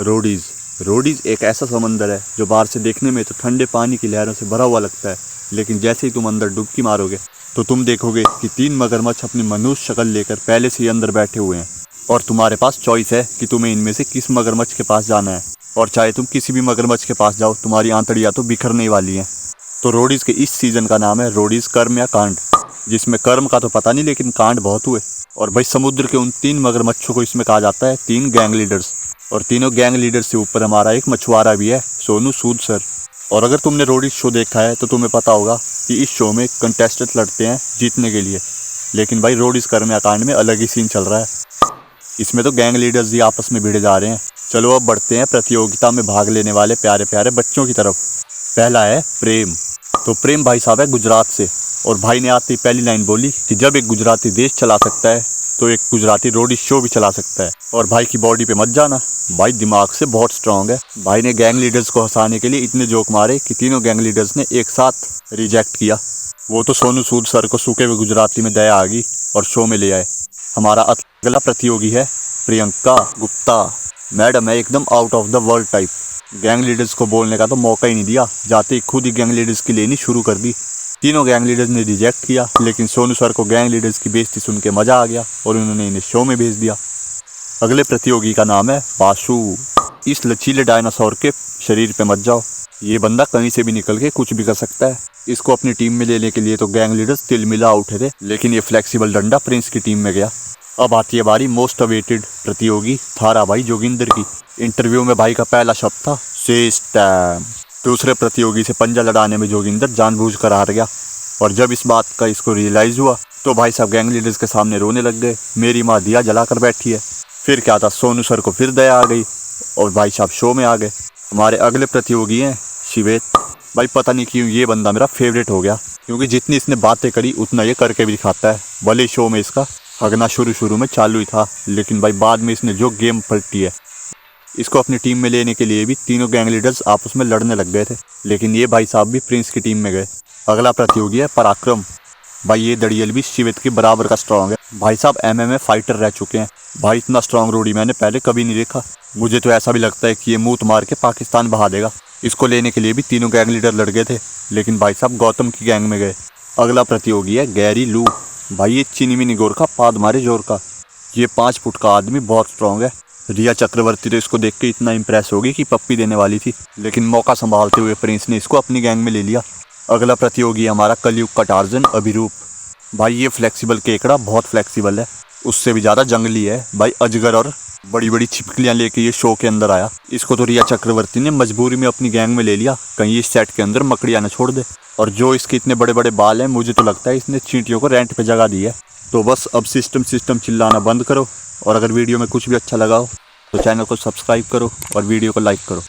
Roadies. Roadies एक ऐसा समंदर है जो बाहर से देखने में तो ठंडे पानी की लहरों से भरा हुआ लगता है, लेकिन जैसे ही तुम अंदर डुबकी मारोगे तो तुम देखोगे कि 3 मगरमच्छ अपनी मनुष्य शक्ल लेकर पहले से ही अंदर बैठे हुए हैं और तुम्हारे पास चॉइस है कि तुम्हें इनमें से किस मगरमच्छ के पास जाना है। और चाहे तुम किसी भी मगरमच्छ के पास जाओ, तुम्हारी आंतड़ियाँ तो बिखरने ही वाली हैं। तो रोडीज के इस सीजन का नाम है रोडीज कर्म या कांड, जिसमें कर्म का तो पता नहीं लेकिन कांड बहुत हुए। और भाई समुद्र के उन 3 मगरमच्छों को इसमें कहा जाता है 3 गैंग लीडर्स। और तीनों गैंग लीडर से ऊपर हमारा एक मछुआरा भी है, सोनू सूद सर। और अगर तुमने रोडीज शो देखा है तो तुम्हें पता होगा कि इस शो में कंटेस्टेंट लड़ते हैं जीतने के लिए, लेकिन भाई रोडीज कर्म या कांड में अलग ही सीन चल रहा है। इसमें तो गैंग लीडर्स ही आपस में भिड़े जा रहे हैं। चलो अब बढ़ते हैं प्रतियोगिता में भाग लेने वाले प्यारे प्यारे बच्चों की तरफ। पहला है प्रेम। तो प्रेम भाई साहब है गुजरात से, और भाई ने आती पहली लाइन बोली कि जब एक गुजराती देश चला सकता है तो एक गुजराती रोडीज शो भी चला सकता है। और भाई की बॉडी पे मत जाना, भाई दिमाग से बहुत स्ट्रांग है। भाई ने गैंग लीडर्स को हंसाने के लिए इतने जोक मारे कि तीनों गैंग लीडर्स ने एक साथ रिजेक्ट किया। वो तो सोनू सूद सर को सूखे हुए गुजराती में दया आ गई और शो में ले आए। हमारा अगला प्रतियोगी है प्रियंका गुप्ता। मैडम है एकदम out of the world type. Gang leaders को बोलने का तो मौका ही नहीं दिया, जाते ही खुद ही गैंग लीडर्स की लेनी शुरू कर दी। तीनों गैंग लीडर्स ने रिजेक्ट किया, लेकिन सोनू सर को गैंग लीडर्स की बेइज्जती सुन के मजा आ गया और उन्होंने इन्हें शो में भेज दिया। अगले प्रतियोगी का नाम है वासु। इस लचीले डायनासोर के शरीर पे मत जाओ, ये बंदा कहीं से भी निकल के कुछ भी कर सकता है। इसको अपनी टीम में लेने के लिए तो गैंग लीडर्स तिलमिला उठे थे, लेकिन ये फ्लेक्सिबल डंडा प्रिंस की टीम में गया। अब आती है बारी मोस्ट अवेटेड प्रतियोगी थारा भाई जोगिंदर की। इंटरव्यू में भाई का पहला शब्द था सिस्टम। दूसरे प्रतियोगी से पंजा लड़ाने में जोगिंदर जानबूझकर हार गया, और जब इस बात का इसको रियलाइज हुआ तो भाई साहब गैंग लीडर्स के सामने रोने लग गए। मेरी माँ दिया जलाकर बैठी है। फिर क्या था, सोनू सर को फिर दया आ गई और भाई साहब शो में आ गए। हमारे अगले प्रतियोगी हैं शिवेत। भाई पता नहीं क्यों ये बंदा मेरा फेवरेट हो गया, क्योंकि जितनी इसने बातें करी उतना ये करके भी दिखाता है। भले शो में इसका हगना शुरू में चालू ही था, लेकिन भाई बाद में इसने जो गेम पलटी है। इसको अपनी टीम में लेने के लिए भी तीनों गैंग लीडर्स आपस में लड़ने लग गए थे, लेकिन ये भाई साहब भी प्रिंस की टीम में गए। अगला प्रतियोगी है पराक्रम। भाई ये दड़ियल भी शिवेत के बराबर का स्ट्रांग है। भाई साहब MMA फाइटर रह चुके हैं। भाई इतना स्ट्रांग रोडी मैंने पहले कभी नहीं देखा। मुझे तो ऐसा भी लगता है कि ये मूत मार के पाकिस्तान बहा देगा। इसको लेने के लिए भी तीनों गैंग लीडर लड़ गए थे, लेकिन भाई साहब गौतम की गैंग में गए। अगला प्रतियोगी है गैरी लू। भाई ये चीनी मिनी गोर का पाद मारे जोर का। ये 5 फुट का आदमी बहुत स्ट्रांग है। रिया चक्रवर्ती तो इसको देख के इतना इंप्रेस होगी कि पप्पी देने वाली थी, लेकिन मौका संभालते हुए प्रिंस ने इसको अपनी गैंग में ले लिया। अगला प्रतियोगी हमारा कलयुग का टार्जन अभिरूप। भाई ये फ्लेक्सिबल केकड़ा बहुत फ्लेक्सिबल है, उससे भी ज़्यादा जंगली है। भाई अजगर और बड़ी बड़ी छिपकलियाँ लेके ये शो के अंदर आया। इसको तो रिया चक्रवर्ती ने मजबूरी में अपनी गैंग में ले लिया, कहीं इस सेट के अंदर मकड़ियाँ न छोड़ दे। और जो इसके इतने बड़े बड़े बाल हैं, मुझे तो लगता है इसने चींटियों को रेंट पे जगह दी है। तो बस अब सिस्टम चिल्लाना बंद करो, और अगर वीडियो में कुछ भी अच्छा लगा हो तो चैनल को सब्सक्राइब करो और वीडियो को लाइक करो।